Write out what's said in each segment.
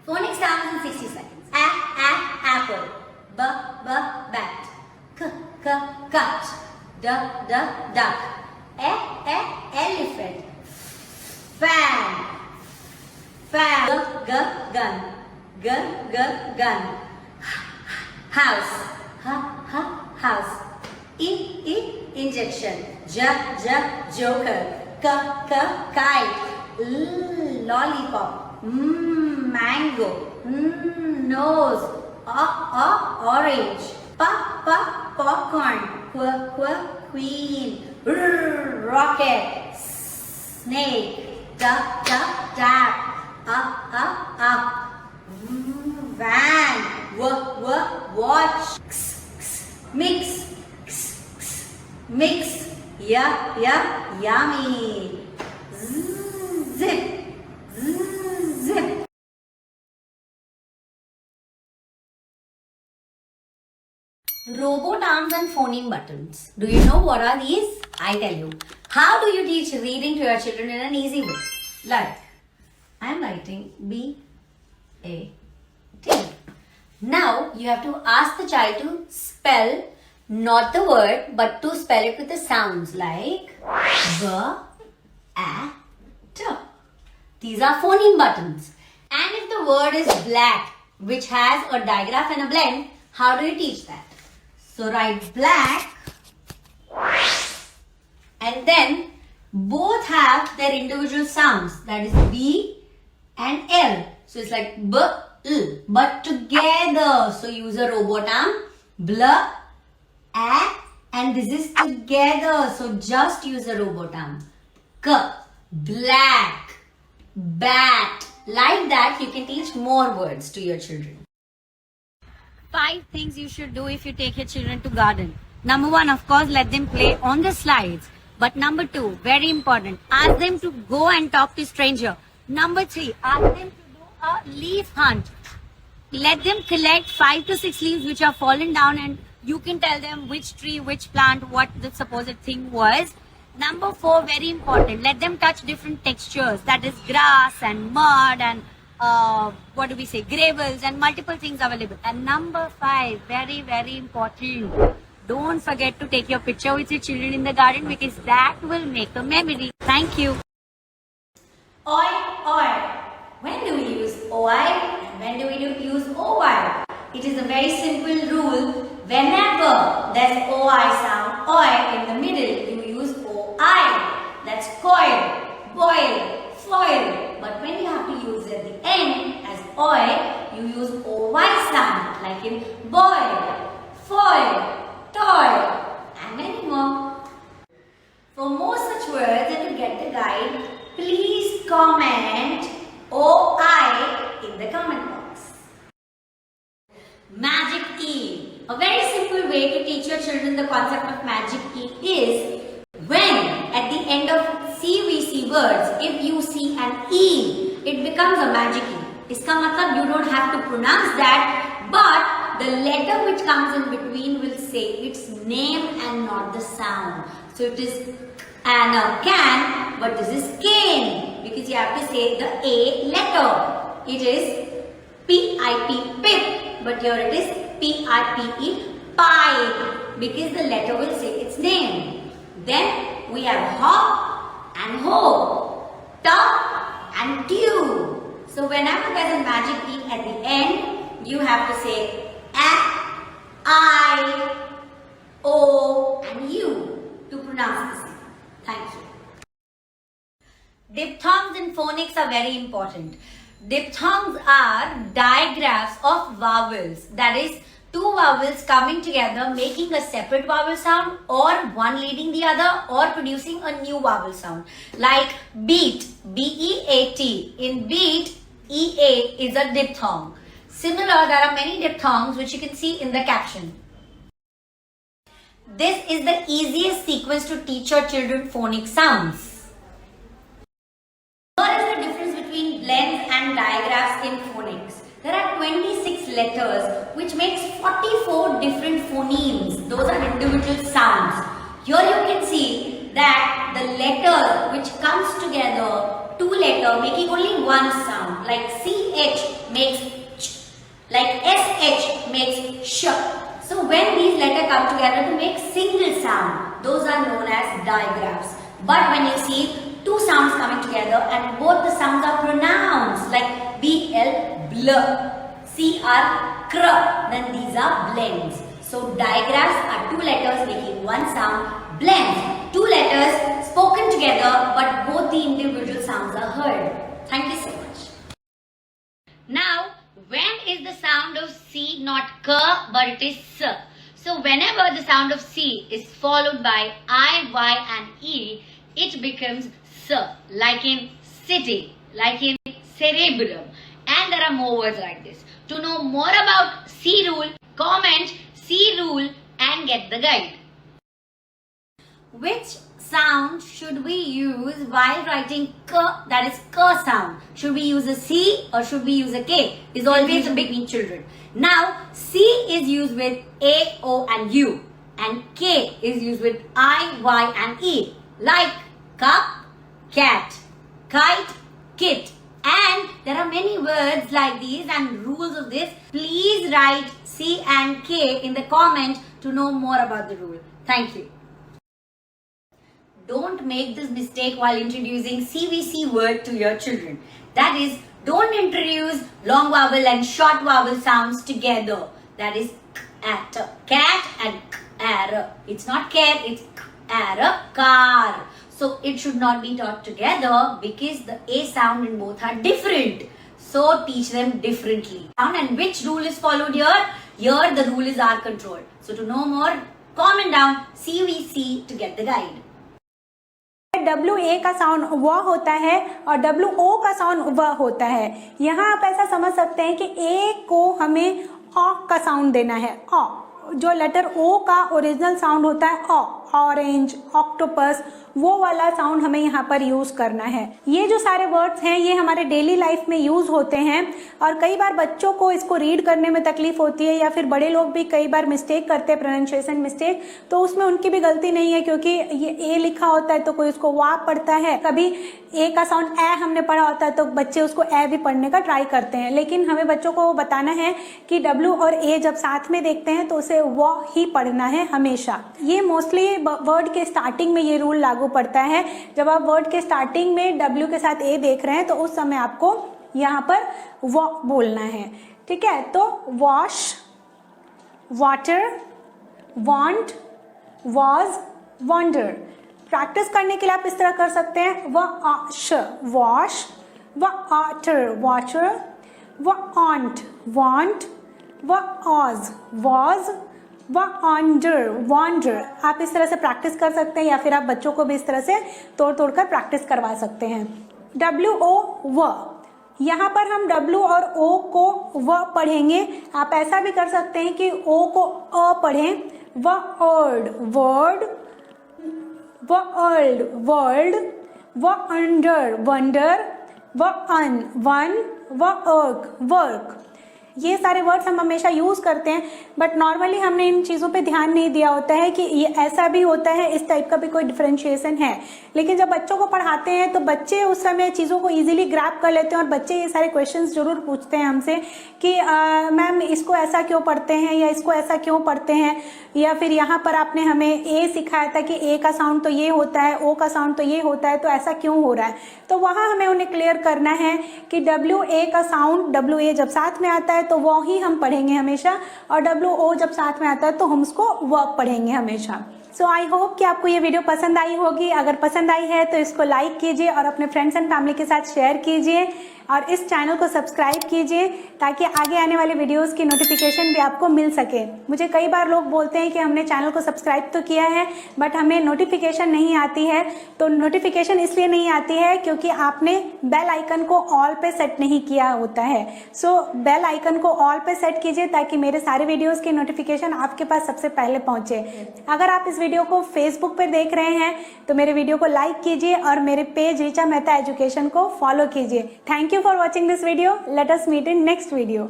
Phonic sounds in 60 seconds. Apple. Bat. Cut. Duck. Elephant. Fan. Gun. House. House. Injection. Joker. Kite. Lollipop. Mango. Nose. Orange. Popcorn. Queen. Rocket. Snake. Duck. Up. Van. Watch. Mix. Yummy. Zip. Robot arms and phoneme buttons. Do you know what are these? I tell you. How do you teach reading to your children in an easy way? Like, I am writing B-A-T. Now, you have to ask the child to spell not the word, but to spell it with the sounds like B-A-T. These are phoneme buttons. And if the word is black, which has a digraph and a blend, how do you teach that? So write black, and then both have their individual sounds, that is B and L. So it's like B, L, but together. So use a robot arm, bl, a, and this is together. So just use a robot arm. K, black, bat. Like that, you can teach more words to your children. 5 things you should do if you take your children to garden. Number 1, of course, let them play on the slides. But number 2, very important, ask them to go and talk to stranger. Number 3, ask them to do a leaf hunt. Let them collect 5 to 6 leaves which are fallen down, and you can tell them which tree, which plant, what the supposed thing was. Number 4, very important, let them touch different textures, that is grass and mud and gravels and multiple things available. And number 5, very, very important, don't forget to take your picture with your children in the garden, because that will make a memory. Thank you. Oi. When do we use oi and when do we use oy? It is a very simple rule. Whenever there's oi sound, oi in the middle, you use oi. That's coil, boil, foil. But when you have to use at the end as oi, you use oy sound, like in boil, foil, toy, and many more. For more such words and to get the guide, please comment OI in the comment box. Magic E. A very simple way to teach your children the concept of magic E is when at the end of CVC words, if you see an E, it becomes a magic E. Iska matlab you don't have to pronounce that, but the letter which comes in between will say its name and not the sound. So it is can, but this is cane, because you have to say the A letter. It is P-I-P, pip, but here it is P-I-P-E, pipe, because the letter will say its name. Then we have hop and ho, top and dew. So whenever there is a magic E at the end, you have to say A, I, O and U to pronounce this. Thank you. Diphthongs in phonics are very important. Diphthongs are digraphs of vowels. That is, 2 vowels coming together making a separate vowel sound, or one leading the other, or producing a new vowel sound. Like beat, B-E-A-T. In beat, E-A is a diphthong. Similar, there are many diphthongs which you can see in the caption. This is the easiest sequence to teach your children phonic sounds. Here is the difference between blends and digraphs in phonics. There are 26 letters which makes 44 different phonemes. Those are individual sounds. Here you can see that the letter which comes together, 2 letter making only one sound, like CH makes ch, like SH makes sh. So when these letters come together to make single sound, those are known as digraphs. But when you see two sounds coming together and both the sounds are pronounced, like BL, bl, CR, cr, then these are blends. So digraphs are two letters making one sound, blends, two letters spoken together but both the individual sounds are heard. Thank you so much. Now, when is the sound of C not k but it is s? So whenever the sound of C is followed by I, Y and E, it becomes s, like in city, like in cerebrum, and there are more words like this. To know more about C rule, comment C rule and get the guide. Which sound should we use while writing k, that is k sound? Should we use a C or should we use a K? Is always between children. Now C is used with A, O and U, and K is used with I, Y and E, like cup, cat, kite, kit. And there are many words like these and rules of this. Please write C and K in the comment to know more about the rule. Thank you. Don't make this mistake while introducing CVC word to your children. That is, don't introduce long vowel and short vowel sounds together. That is cat and it's not care, it's car. So it should not be taught together because the A sound in both are different. So teach them differently. And which rule is followed here? Here the rule is R control. So to know more, comment down CVC to get the guide. WA का sound व होता है और WO का sound व होता है। यहाँ आप ऐसा समझ सकते हैं कि A को हमें ऑ का साउंड देना है। ऑ जो लेटर O का ओरिजिनल साउंड होता है ऑ, ऑरेंज, ऑक्टोपस, वो वाला साउंड हमें यहाँ पर यूज करना है। ये जो सारे वर्ड्स हैं ये हमारे डेली लाइफ में यूज होते हैं और कई बार बच्चों को इसको रीड करने में तकलीफ होती है या फिर बड़े लोग भी कई बार मिस्टेक करते हैं, प्रोनाउंसिएशन मिस्टेक, तो उसमें उनकी भी गलती नहीं है क्योंकि ये ए लिखा होता है तो कोई उसको वा पढ़ता है, कभी ए का साउंड ए हमने पढ़ा होता है तो बच्चे उसको ए भी पढ़ने का ट्राई करते हैं। लेकिन हमें बच्चों को बताना है कि डब्ल्यू और ए जब साथ में देखते हैं तो उसे वो ही पढ़ना है हमेशा। ये मोस्टली वर्ड के स्टार्टिंग में ये रूल लागू पड़ता है। जब आप वर्ड के स्टार्टिंग में W के साथ A देख रहे हैं तो उस समय आपको यहाँ पर वो बोलना है, ठीक है। तो wash, water, want, was, wonder. Practice करने के लिए आप इस तरह कर सकते हैं wash, wash, water, water, want, want, was, was, wonder, wonder. आप इस तरह से प्रैक्टिस कर सकते हैं या फिर आप बच्चों को भी इस तरह से तोड़ तोड़ कर प्रैक्टिस करवा सकते हैं। WO व, यहाँ पर हम W और O को व पढ़ेंगे। आप ऐसा भी कर सकते हैं कि O को अ पढ़ें। Word, word, world, world, wonder, wonder, one, one, work, work. ये सारे वर्ड्स हम हमेशा यूज करते हैं बट नॉर्मली हमने इन चीज़ों पे ध्यान नहीं दिया होता है कि ये ऐसा भी होता है, इस टाइप का भी कोई डिफरेंशिएशन है। लेकिन जब बच्चों को पढ़ाते हैं तो बच्चे उस समय चीज़ों को इजीली ग्रैब कर लेते हैं और बच्चे ये सारे क्वेश्चंस जरूर पूछते हैं हमसे कि मैम इसको ऐसा क्यों पढ़ते हैं या इसको ऐसा क्यों पढ़ते हैं, या फिर यहाँ पर आपने हमें ए सिखाया था कि ए का साउंड तो ये होता है, ओ का साउंड तो ये होता है, तो ऐसा क्यों हो रहा है। तो वहाँ हमें उन्हें क्लियर करना है कि WA का साउंड, WA जब साथ में आता है तो वो ही हम पढ़ेंगे हमेशा और WO जब साथ में आता है तो हम उसको वर्ब पढ़ेंगे हमेशा। सो आई होप कि आपको ये वीडियो पसंद आई होगी। अगर पसंद आई है तो इसको लाइक कीजिए और अपने फ्रेंड्स एंड फैमिली के साथ शेयर कीजिए और इस चैनल को सब्सक्राइब कीजिए ताकि आगे आने वाले वीडियोस की नोटिफिकेशन भी आपको मिल सके। मुझे कई बार लोग बोलते हैं कि हमने चैनल को सब्सक्राइब तो किया है बट हमें नोटिफिकेशन नहीं आती है। तो नोटिफिकेशन इसलिए नहीं आती है क्योंकि आपने बेल आइकन को ऑल पे सेट नहीं किया होता है। सो बेल आइकन को ऑल पे सेट कीजिए ताकि मेरे सारे वीडियोस की नोटिफिकेशन आपके पास सबसे पहले पहुंचे। अगर आप इस वीडियो को फेसबुक पर देख रहे हैं तो मेरे वीडियो को लाइक कीजिए और मेरे पेज ऋचा मेहता एजुकेशन को फॉलो कीजिए। Thank you for watching this video. Let us meet in next video.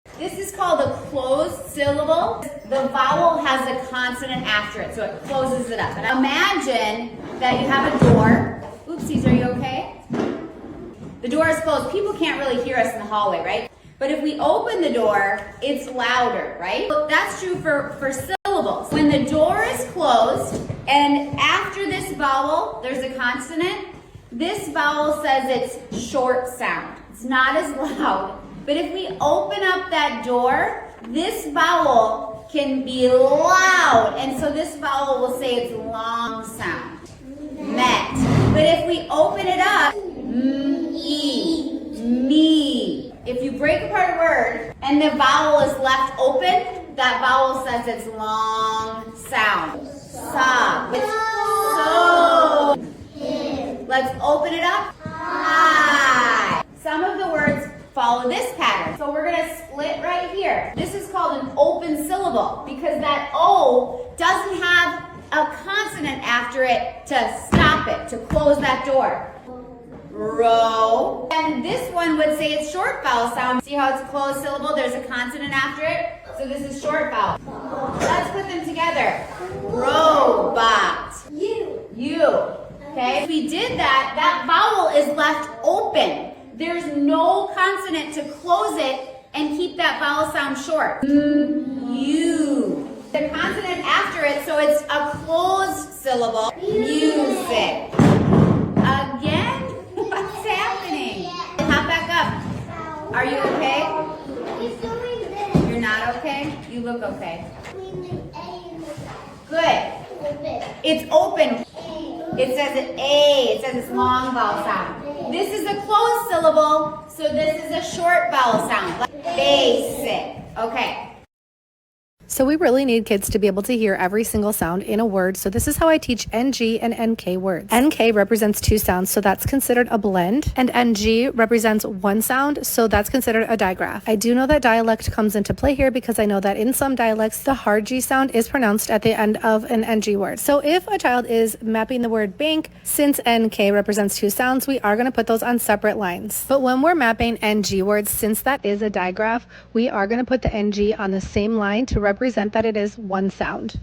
This is called a closed syllable. the vowel has a consonant after it, so it closes it up. And imagine that you have a door. Oopsies, are you okay? The door is closed. People can't really hear us in the hallway, right? But if we open the door, it's louder, right? That's true for syllables. When the door is closed, and after this vowel, there's a consonant, this vowel says it's short sound. It's not as loud. But if we open up that door, this vowel can be loud. And so this vowel will say it's long sound. Met. But if we open it up, me. If you break apart a word and the vowel is left open, that vowel says it's long sound. Sa. So. Let's open it up. Hi. Some of the words follow this pattern. So we're gonna split right here. This is called an open syllable because that O doesn't have a consonant after it to stop it, to close that door. Row. And this one would say it's short vowel sound. See how it's a closed syllable? There's a consonant after it. So this is short vowel. Let's put them together. Robot. You. Okay? If we did that, that vowel is left open. There's no consonant to close it and keep that vowel sound short. You. The consonant after it, so it's a closed syllable. Music. Again? What's happening? Hop back up. Are you okay? You're not okay? You look okay. Good. It's open. It says an A. It says it's long vowel sound. This is a closed syllable, so this is a short vowel sound. Basic. Okay. So we really need kids to be able to hear every single sound in a word. So this is how I teach NG and NK words. NK represents two sounds, so that's considered a blend. And NG represents one sound, so that's considered a digraph. I do know that dialect comes into play here because I know that in some dialects, the hard G sound is pronounced at the end of an NG word. So if a child is mapping the word bank, since NK represents two sounds, we are going to put those on separate lines. But when we're mapping NG words, since that is a digraph, we are going to put the NG on the same line to represent that it is one sound.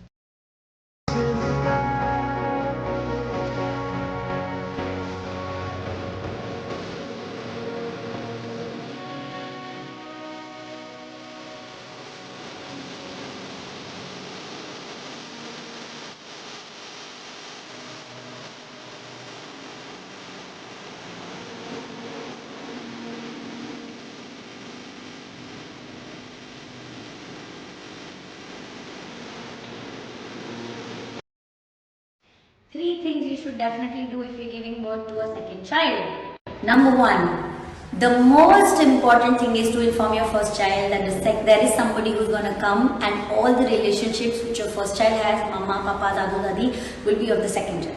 Three things you should definitely do if you're giving birth to a second child. Number one, the most important thing is to inform your first child that there is somebody who's going to come and all the relationships which your first child has, mama, papa, dadu, dadi, will be of the second child.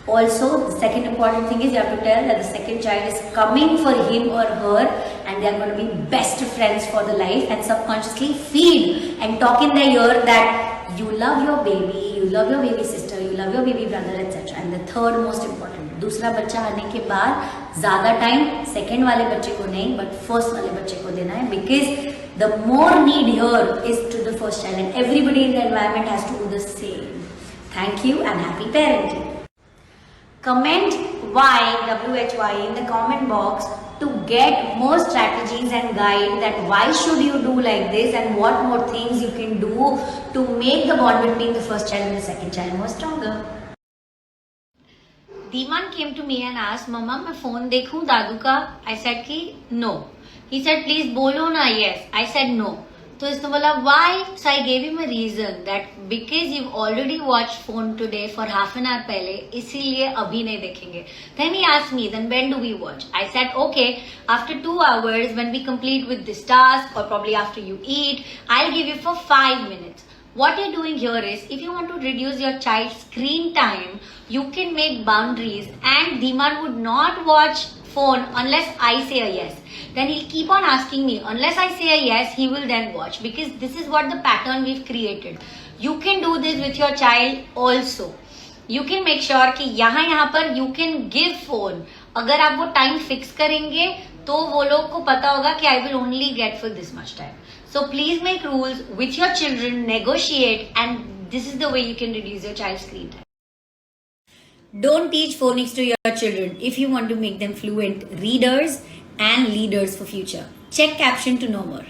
Also, the second important thing is you have to tell that the second child is coming for him or her and they are going to be best friends for the life, and subconsciously feed and talk in their ear that you love your baby, you love your baby sister, you love your baby brother, etc. And the third most important, दूसरा बच्चा आने के बाद ज़्यादा time second वाले बच्चे को नहीं बट फर्स्ट वाले बच्चे को देना है, because the more need here is to the first child and everybody in the environment has to do the same. Thank you and happy parenting. Comment WHY in the comment box to get more strategies and guide that why should you do like this and what more things you can do to make the bond between the first child and the second child more stronger. Dhiman came to me and asked, Mama, मैं phone देखूं दादू का? I said कि no. He said, please बोलो ना yes. I said no. तो इसने बोला why? So I gave him a reason that because you've already watched phone today for half an hour पहले, इसीलिए अभी नहीं देखेंगे. Then he asked me, then when do we watch? I said okay, after 2 hours when we complete with this task or probably after you eat, I'll give you for 5 minutes. What you're doing here is, if you want to reduce your child's screen time, you can make boundaries and Dhiman would not watch phone unless I say a yes. Then he'll keep on asking me, unless I say a yes, he will then watch, because this is what the pattern we've created. You can do this with your child also. You can make sure कि यहाँ पर you can give phone. अगर आप वो time fix करेंगे तो वो लोग को पता होगा कि I will only get for this much time. So please make rules with your children, negotiate, and this is the way you can reduce your child's screen time. Don't teach phonics to your children if you want to make them fluent readers and leaders for future. Check caption to know more.